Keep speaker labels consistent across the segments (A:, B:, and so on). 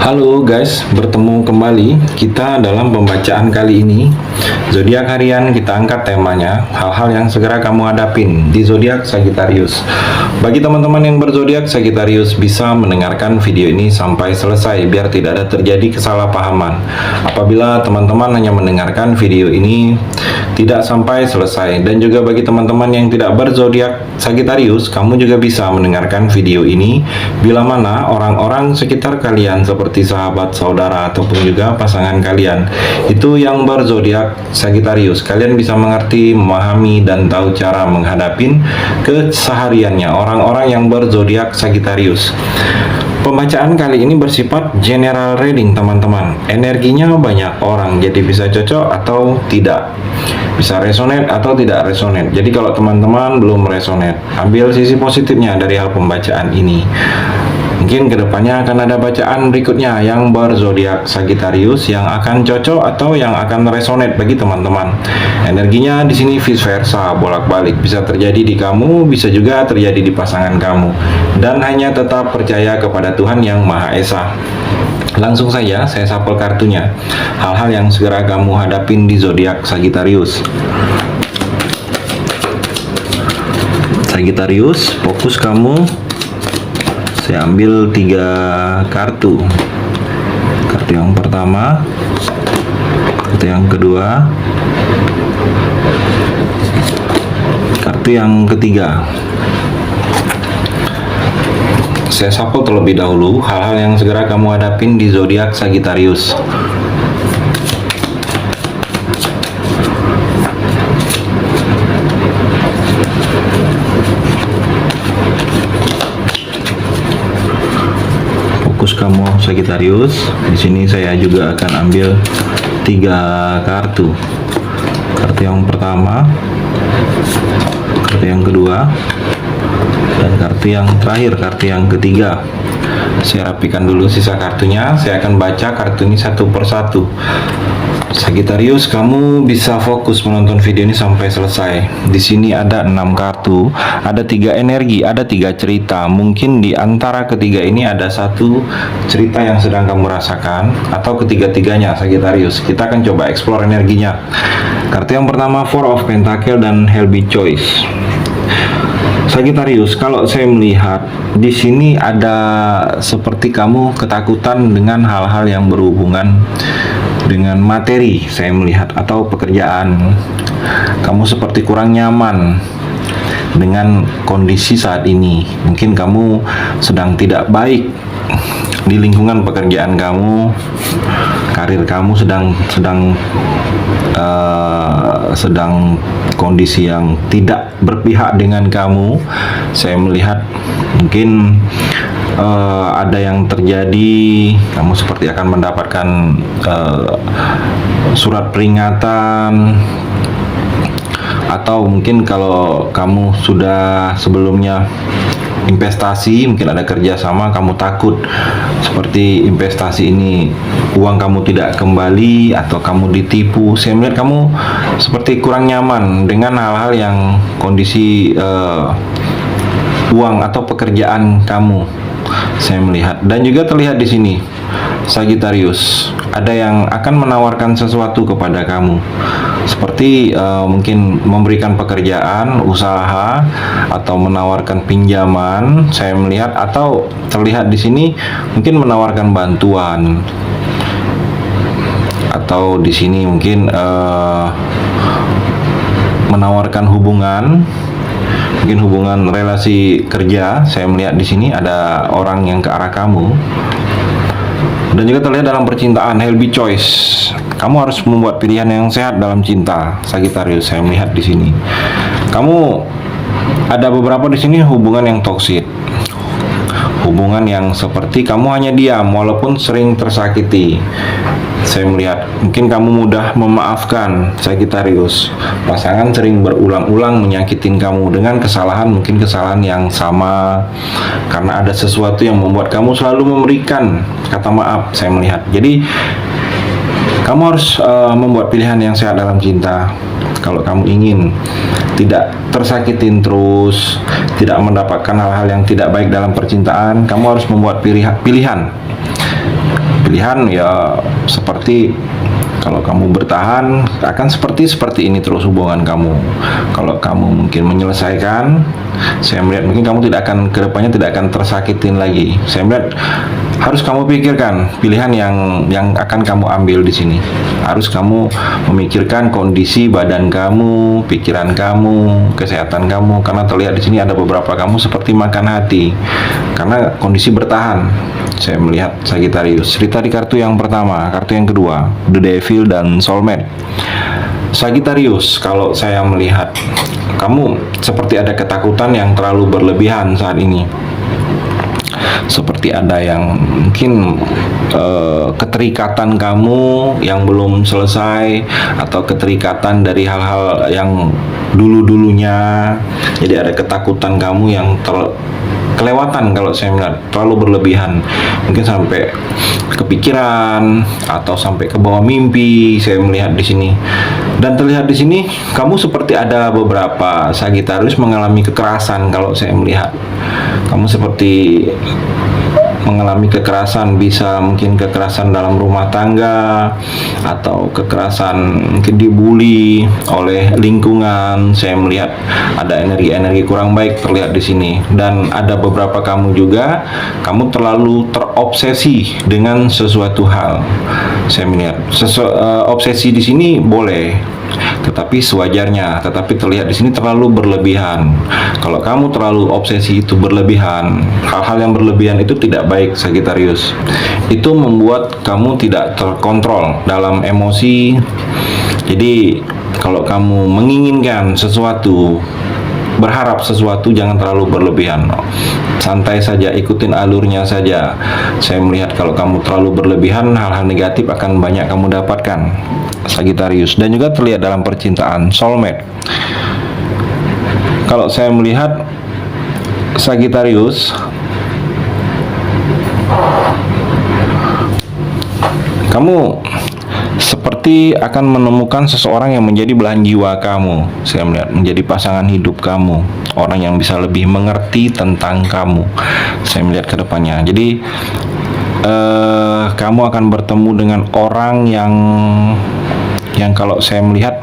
A: Halo guys, bertemu kembali kita dalam pembacaan kali ini. Zodiak harian kita angkat temanya hal-hal yang segera kamu hadapin di zodiak Sagittarius. Bagi teman-teman yang berzodiak Sagittarius bisa mendengarkan video ini sampai selesai biar tidak ada terjadi kesalahpahaman. Apabila teman-teman hanya mendengarkan video ini tidak sampai selesai, dan juga bagi teman-teman yang tidak berzodiak Sagittarius, kamu juga bisa mendengarkan video ini bila mana orang-orang sekitar kalian seperti sahabat, saudara, ataupun juga pasangan kalian itu yang berzodiak Sagittarius. Kalian bisa mengerti, memahami, dan tahu cara menghadapin kesehariannya orang-orang yang berzodiak Sagittarius. Pembacaan kali ini bersifat general reading teman-teman. Energinya banyak orang, jadi bisa cocok atau tidak, bisa resonate atau tidak resonate. Jadi kalau teman-teman belum resonate, ambil sisi positifnya dari hal pembacaan ini. Mungkin kedepannya akan ada bacaan berikutnya yang berzodiak Sagittarius yang akan cocok atau yang akan resonate bagi teman-teman. Energinya di sini vice versa, bolak-balik, bisa terjadi di kamu, bisa juga terjadi di pasangan kamu. Dan hanya tetap percaya kepada Tuhan Yang Maha Esa. Langsung saja saya sapel kartunya. Hal-hal yang segera kamu hadapin di zodiak Sagittarius. Sagittarius, fokus kamu. Saya ambil 3 kartu. Kartu yang pertama, kartu yang kedua, kartu yang ketiga. Saya shuffle terlebih dahulu hal-hal yang segera kamu hadapin di zodiak Sagittarius. Fokus kamu Sagittarius. Di sini saya juga akan ambil 3 kartu. Kartu yang pertama, kartu yang kedua, dan kartu yang terakhir, kartu yang ketiga. Saya rapikan dulu sisa kartunya. Saya akan baca kartu ini satu persatu. Sagittarius, kamu bisa fokus menonton video ini sampai selesai. Di sini ada 6 kartu, ada 3 energi, ada 3 cerita. Mungkin di antara ketiga ini ada satu cerita yang sedang kamu rasakan, atau ketiga-tiganya Sagittarius. Kita akan coba explore energinya. Kartu yang pertama, Four of Pentacle dan Healthy Choice. Sagittarius, kalau saya melihat di sini ada seperti kamu ketakutan dengan hal-hal yang berhubungan dengan materi, saya melihat, atau pekerjaan. Kamu seperti kurang nyaman dengan kondisi saat ini. Mungkin kamu sedang tidak baik di lingkungan pekerjaan kamu, karir kamu sedang kondisi yang tidak berpihak dengan kamu. Saya melihat mungkin ada yang terjadi, kamu seperti akan mendapatkan surat peringatan, atau mungkin kalau kamu sudah sebelumnya investasi, mungkin ada kerjasama, kamu takut seperti investasi ini uang kamu tidak kembali atau kamu ditipu. Saya melihat kamu seperti kurang nyaman dengan hal-hal yang kondisi uang atau pekerjaan kamu, saya melihat. Dan juga terlihat di sini Sagittarius, ada yang akan menawarkan sesuatu kepada kamu, seperti mungkin memberikan pekerjaan, usaha, atau menawarkan pinjaman, saya melihat. Atau terlihat di sini mungkin menawarkan bantuan, atau di sini mungkin menawarkan hubungan, mungkin hubungan relasi kerja. Saya melihat di sini ada orang yang ke arah kamu. Dan juga terlihat dalam percintaan, healthy choice. Kamu harus membuat pilihan yang sehat dalam cinta, Sagittarius. Saya melihat di sini kamu ada beberapa di sini hubungan yang toksik, hubungan yang seperti kamu hanya diam walaupun sering tersakiti. Saya melihat mungkin kamu mudah memaafkan, Sagittarius. Pasangan sering berulang-ulang menyakitin kamu dengan kesalahan, mungkin kesalahan yang sama, karena ada sesuatu yang membuat kamu selalu memberikan kata maaf, saya melihat. Jadi kamu harus membuat pilihan yang sehat dalam cinta. Kalau kamu ingin tidak tersakitin terus, tidak mendapatkan hal-hal yang tidak baik dalam percintaan, kamu harus membuat pilihan pilihan ya seperti kalau kamu bertahan akan seperti ini terus hubungan kamu. Kalau kamu mungkin menyelesaikan, saya melihat mungkin kamu tidak akan kedepannya tidak akan tersakitin lagi. Saya melihat harus kamu pikirkan pilihan yang akan kamu ambil di sini. Harus kamu memikirkan kondisi badan kamu, pikiran kamu, kesehatan kamu. Karena terlihat di sini ada beberapa kamu seperti makan hati karena kondisi bertahan. Saya melihat Sagittarius. Cerita di kartu yang pertama, kartu yang kedua, The Devil dan Soulmate. Sagittarius, kalau saya melihat kamu seperti ada ketakutan yang terlalu berlebihan saat ini. Seperti ada yang mungkin keterikatan kamu yang belum selesai, atau keterikatan dari hal-hal yang dulu-dulunya. Jadi ada ketakutan kamu yang kelewatan, kalau saya melihat terlalu berlebihan, mungkin sampai kepikiran atau sampai ke bawah mimpi. Saya melihat di sini, dan terlihat di sini kamu seperti ada beberapa Sagittarius mengalami kekerasan. Kalau saya melihat kamu seperti mengalami kekerasan, bisa mungkin kekerasan dalam rumah tangga atau kekerasan mungkin dibully oleh lingkungan. Saya melihat ada energi-energi kurang baik terlihat di sini, dan ada beberapa kamu juga kamu terlalu terobsesi dengan sesuatu hal. Saya melihat obsesi di sini boleh, tetapi sewajarnya. Tetapi terlihat di sini terlalu berlebihan. Kalau kamu terlalu obsesi itu berlebihan, hal-hal yang berlebihan itu tidak baik, Sagittarius. Itu membuat kamu tidak terkontrol dalam emosi. Jadi kalau kamu menginginkan sesuatu, berharap sesuatu, jangan terlalu berlebihan. Santai saja, ikutin alurnya saja. Saya melihat kalau kamu terlalu berlebihan, hal-hal negatif akan banyak kamu dapatkan, Sagittarius. Dan juga terlihat dalam percintaan, Soulmate. Kalau saya melihat Sagittarius, kamu seperti akan menemukan seseorang yang menjadi belahan jiwa kamu. Saya melihat menjadi pasangan hidup kamu, orang yang bisa lebih mengerti tentang kamu. Saya melihat ke depannya. Jadi kamu akan bertemu dengan orang yang kalau saya melihat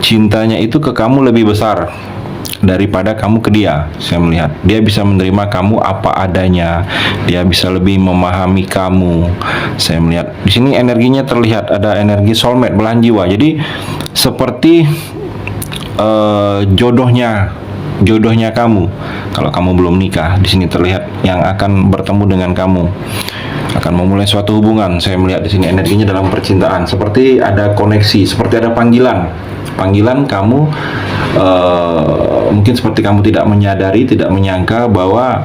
A: cintanya itu ke kamu lebih besar daripada kamu ke dia. Saya melihat dia bisa menerima kamu apa adanya, dia bisa lebih memahami kamu. Saya melihat di sini energinya terlihat ada energi soulmate, belahan jiwa. Jadi seperti jodohnya kamu. Kalau kamu belum nikah, di sini terlihat yang akan bertemu dengan kamu, akan memulai suatu hubungan. Saya melihat di sini energinya dalam percintaan seperti ada koneksi, seperti ada panggilan kamu. Mungkin seperti kamu tidak menyadari, tidak menyangka bahwa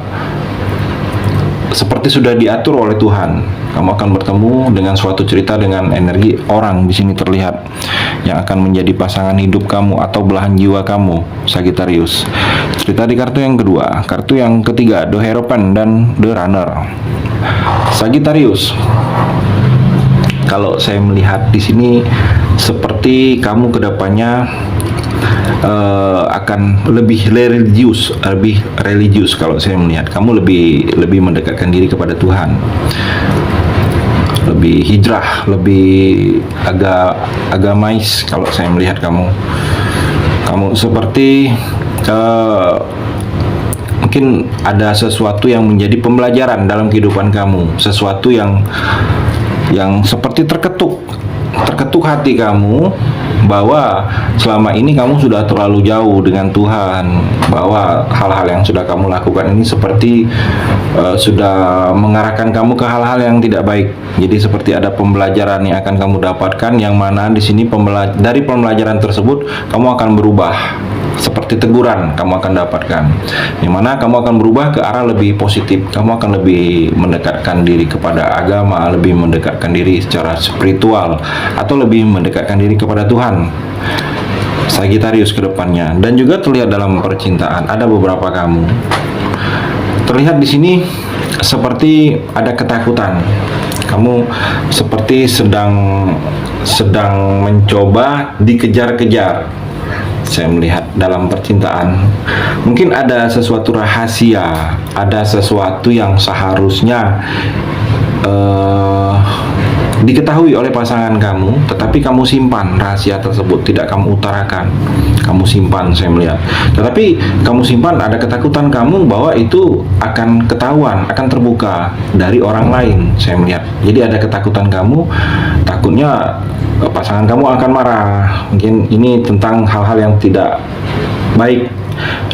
A: seperti sudah diatur oleh Tuhan. Kamu akan bertemu dengan suatu cerita dengan energi orang di sini terlihat yang akan menjadi pasangan hidup kamu atau belahan jiwa kamu, Sagittarius. Cerita di kartu yang kedua, kartu yang ketiga, The Hierophant dan The Runner. Sagittarius, kalau saya melihat di sini seperti kamu kedepannya akan lebih religius. Kalau saya melihat kamu lebih mendekatkan diri kepada Tuhan, lebih hijrah, lebih agamais. Kalau saya melihat kamu seperti mungkin ada sesuatu yang menjadi pembelajaran dalam kehidupan kamu, sesuatu yang seperti terketuk hati kamu bahwa selama ini kamu sudah terlalu jauh dengan Tuhan, bahwa hal-hal yang sudah kamu lakukan ini seperti sudah mengarahkan kamu ke hal-hal yang tidak baik. Jadi seperti ada pembelajaran yang akan kamu dapatkan, yang mana di sini dari pembelajaran tersebut kamu akan berubah. Seperti teguran kamu akan dapatkan, di mana kamu akan berubah ke arah lebih positif. Kamu akan lebih mendekatkan diri kepada agama, lebih mendekatkan diri secara spiritual, atau lebih mendekatkan diri kepada Tuhan, Sagittarius, ke depannya. Dan juga terlihat dalam percintaan ada beberapa kamu terlihat di sini seperti ada ketakutan. Kamu seperti sedang mencoba dikejar-kejar. Saya melihat dalam percintaan mungkin ada sesuatu rahasia, ada sesuatu yang seharusnya diketahui oleh pasangan kamu, tetapi kamu simpan rahasia tersebut, tidak kamu utarakan, kamu simpan, saya melihat. Tetapi kamu simpan, ada ketakutan kamu bahwa itu akan ketahuan, akan terbuka dari orang lain, saya melihat. Jadi ada ketakutan kamu, takutnya pasangan kamu akan marah. Mungkin ini tentang hal-hal yang tidak baik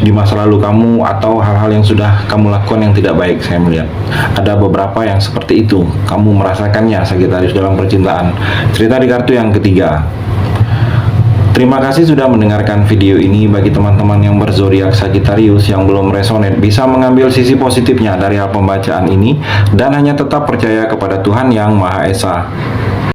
A: di masa lalu kamu, atau hal-hal yang sudah kamu lakukan yang tidak baik, saya melihat. Ada beberapa yang seperti itu, kamu merasakannya Sagittarius dalam percintaan. Cerita di kartu yang ketiga. Terima kasih sudah mendengarkan video ini. Bagi teman-teman yang berzodiak Sagittarius yang belum resonate, bisa mengambil sisi positifnya dari hal pembacaan ini dan hanya tetap percaya kepada Tuhan Yang Maha Esa.